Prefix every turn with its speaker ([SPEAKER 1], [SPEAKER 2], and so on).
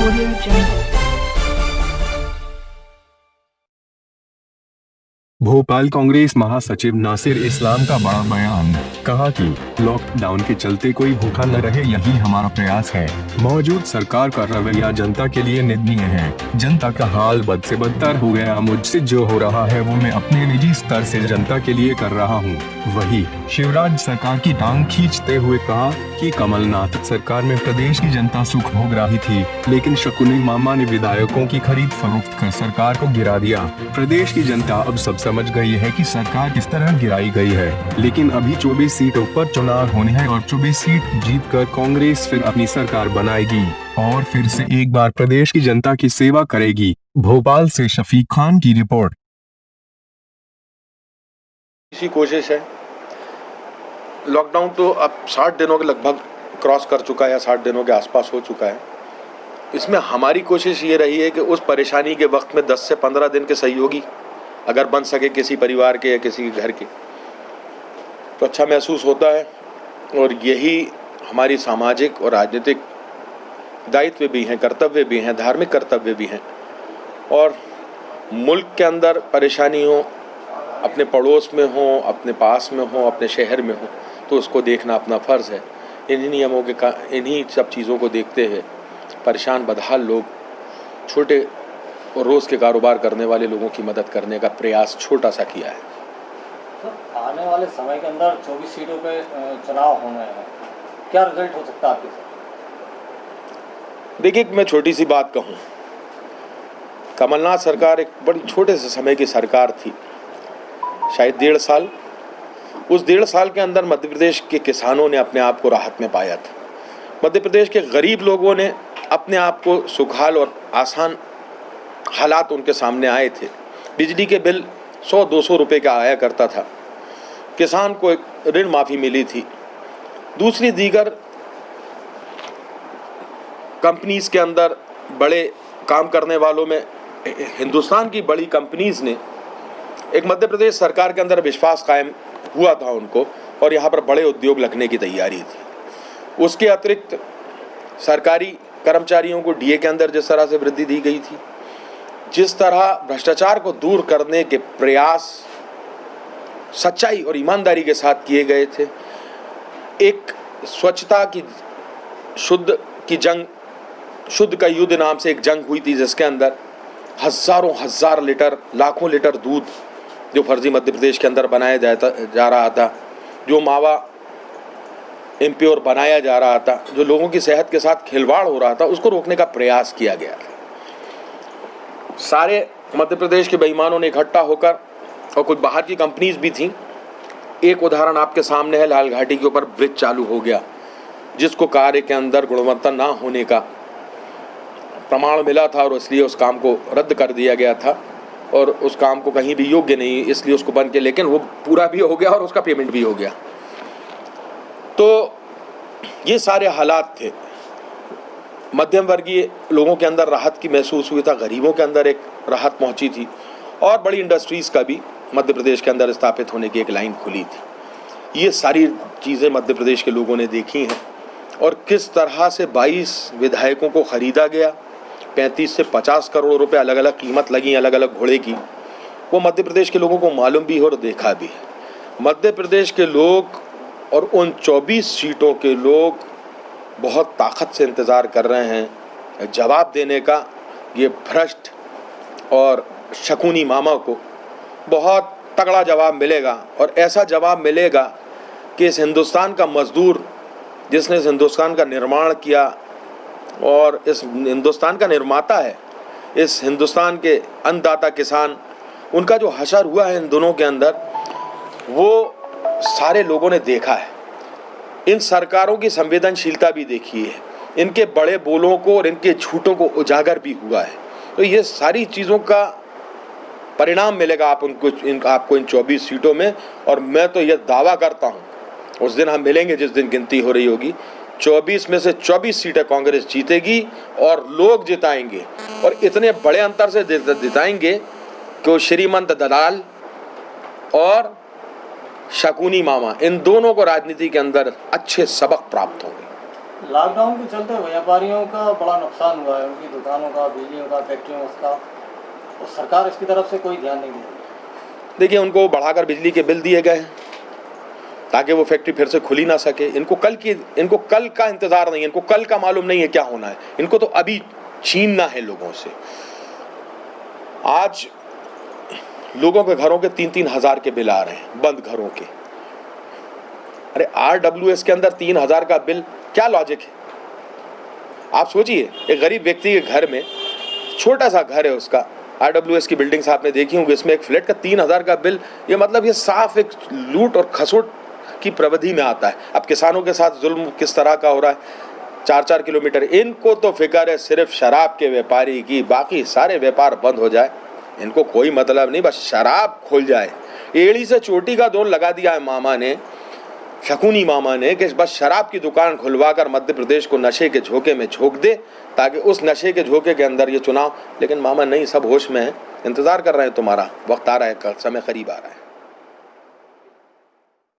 [SPEAKER 1] Audio Jungle.
[SPEAKER 2] Bhopal Congress महासचिव नासिर इस्लाम का बड़ा बयान, कहा कि लॉकडाउन के चलते कोई भूखा न रहे, यही हमारा प्रयास है। मौजूद सरकार का रवैया जनता के लिए निंदनीय है। जनता का हाल बद से बदतर हो गया। मुझसे जो हो रहा है वो मैं अपने निजी स्तर से जनता के लिए कर रहा हूँ। वही शिवराज सरकार की टांग खींचते हुए कहा कि कमलनाथ सरकार में प्रदेश की जनता सुख भोग रही थी, लेकिन शकुनी मामा ने विधायकों की खरीद फरोख्त कर सरकार को गिरा दिया। प्रदेश की जनता अब सब समझ गई है कि सरकार किस तरह गिराई गई है, लेकिन अभी 24 सीटों पर चुनाव होने हैं और 24 सीट जीतकर कांग्रेस फिर अपनी सरकार बनाएगी और फिर से एक बार प्रदेश की जनता की सेवा करेगी। भोपाल से शफीक खान की रिपोर्ट।
[SPEAKER 3] इसी कोशिश है। लॉकडाउन तो अब 60 दिनों के लगभग क्रॉस कर चुका है या 60 दिनों के आसपास हो चुका है। इसमें हमारी कोशिश ये रही है कि उस परेशानी के वक्त में 10 से 15 दिन के सहयोगी अगर बन सके किसी परिवार के या किसी घर के, तो अच्छा महसूस होता है। और यही हमारी सामाजिक और राजनीतिक दायित्व भी हैं, कर्तव्य भी हैं, धार्मिक कर्तव्य भी हैं। और मुल्क के अंदर परेशानी हो, अपने पड़ोस में हो, अपने पास में हो, अपने शहर में हो, तो उसको देखना अपना फ़र्ज़ है। इन्हीं नियमों के इन्हीं सब चीज़ों को देखते हुए परेशान बदहाल लोग, छोटे और रोज़ के कारोबार करने वाले लोगों की मदद करने का प्रयास छोटा सा किया है।
[SPEAKER 4] तो आने वाले समय के अंदर 24 सीटों पे चुनाव होने हैं, क्या रिजल्ट हो सकता है आपके साथ?
[SPEAKER 3] देखिए, मैं छोटी सी बात कहूँ, कमलनाथ सरकार एक बड़ी छोटे से समय की सरकार थी, शायद 1.5 साल। उस 1.5 साल के अंदर मध्य प्रदेश के किसानों ने अपने आप को राहत में पाया था। मध्य प्रदेश के गरीब लोगों ने अपने आप को सुखाल और आसान हालात उनके सामने आए थे। बिजली के बिल 100-200 रुपये का आया करता था। किसान को एक ऋण माफ़ी मिली थी। दूसरी दीगर कंपनीज़ के अंदर बड़े काम करने वालों में हिंदुस्तान की बड़ी कंपनीज़ ने एक मध्य प्रदेश सरकार के अंदर विश्वास कायम हुआ था उनको, और यहाँ पर बड़े उद्योग लगने की तैयारी थी। उसके अतिरिक्त सरकारी कर्मचारियों को डीए के अंदर जिस तरह से वृद्धि दी गई थी, जिस तरह भ्रष्टाचार को दूर करने के प्रयास सच्चाई और ईमानदारी के साथ किए गए थे, एक स्वच्छता की शुद्ध का युद्ध नाम से एक जंग हुई थी, जिसके अंदर हजार लीटर, लाखों लीटर दूध जो फर्जी मध्य प्रदेश के अंदर बनाया जा रहा था, जो मावा इम्प्योर बनाया जा रहा था, जो लोगों की सेहत के साथ खिलवाड़ हो रहा था, उसको रोकने का प्रयास किया गया था। सारे मध्य प्रदेश के बेईमानों ने इकट्ठा होकर, और कुछ बाहर की कंपनीज भी थीं। एक उदाहरण आपके सामने है, लाल घाटी के ऊपर ब्रिज चालू हो गया, जिसको कार्य के अंदर गुणवत्ता ना होने का प्रमाण मिला था, और इसलिए उस काम को रद्द कर दिया गया था, और उस काम को कहीं भी योग्य नहीं, इसलिए उसको बंद किया। लेकिन वो पूरा भी हो गया और उसका पेमेंट भी हो गया। तो ये सारे हालात थे। मध्यम वर्गीय लोगों के अंदर राहत की महसूस हुई था, गरीबों के अंदर एक राहत पहुंची थी, और बड़ी इंडस्ट्रीज़ का भी मध्य प्रदेश के अंदर स्थापित होने की एक लाइन खुली थी। ये सारी चीज़ें मध्य प्रदेश के लोगों ने देखी हैं, और किस तरह से 22 विधायकों को ख़रीदा गया, 35 से 50 करोड़ रुपए अलग अलग कीमत लगी अलग अलग घोड़े की, वो मध्य प्रदेश के लोगों को मालूम भी हो और देखा भी है। मध्य प्रदेश के लोग और उन 24 सीटों के लोग बहुत ताकत से इंतज़ार कर रहे हैं जवाब देने का। ये भ्रष्ट और शकुनी मामा को बहुत तगड़ा जवाब मिलेगा, और ऐसा जवाब मिलेगा कि इस हिंदुस्तान का मजदूर, जिसने इस हिंदुस्तान का निर्माण किया और इस हिंदुस्तान का निर्माता है, इस हिंदुस्तान के अन्नदाता किसान, उनका जो हशर हुआ है इन दोनों के अंदर, वो सारे लोगों ने देखा है। इन सरकारों की संवेदनशीलता भी देखी है, इनके बड़े बोलों को और इनके झूठों को उजागर भी हुआ है। तो ये सारी चीज़ों का परिणाम मिलेगा आपको इन 24 सीटों में। और मैं तो ये दावा करता हूँ, उस दिन हम मिलेंगे जिस दिन गिनती हो रही होगी, 24 में से 24 सीटें कांग्रेस जीतेगी और लोग जिताएंगे, और इतने बड़े अंतर से जिताएंगे कि वो श्रीमंत दलाल और शकुनी मामा, इन दोनों को राजनीति के अंदर अच्छे सबक प्राप्त होंगे।
[SPEAKER 4] लॉकडाउन के चलते व्यापारियों का बड़ा नुकसान हुआ है, उनकी दुकानों का, बिजलियों का, फैक्ट्रियों का, और सरकार इसकी तरफ से कोई ध्यान नहीं दे रही।
[SPEAKER 3] देखिए, उनको बढ़ाकर बिजली के बिल दिए गए हैं ताकि वो फैक्ट्री फिर से खुली ना सके। इनको कल का इंतजार नहीं है, इनको कल का मालूम नहीं है क्या होना है, इनको तो अभी छीनना है लोगों से। आज लोगों के घरों के 3-3 हजार के बिल आ रहे हैं, बंद घरों के। अरे RWS के अंदर 3,000 का बिल, क्या लॉजिक है? आप सोचिए, एक गरीब व्यक्ति के घर में, छोटा सा घर है उसका, RWS की बिल्डिंग्स आपने देखी होंगी, इसमें एक फ्लैट का 3,000 का बिल, ये मतलब ये साफ एक लूट और खसोट की प्रविधि में आता है। अब किसानों के साथ जुल्म किस तरह का हो रहा है, 4-4 किलोमीटर। इनको तो फिक्र है सिर्फ शराब के व्यापारी की, बाकी सारे व्यापार बंद हो जाए इनको कोई मतलब नहीं, बस शराब खुल जाए। एड़ी से चोटी का दौर लगा दिया है मामा ने, शकुनी मामा ने, कि बस शराब की दुकान खुलवाकर मध्य प्रदेश को नशे के झोंके में झोंक दे, ताकि उस नशे के झोंके के अंदर ये चुनाव। लेकिन मामा नहीं, सब होश में है, इंतजार कर रहे हैं तुम्हारा, वक्त आ रहा है, समय करीब आ रहा है।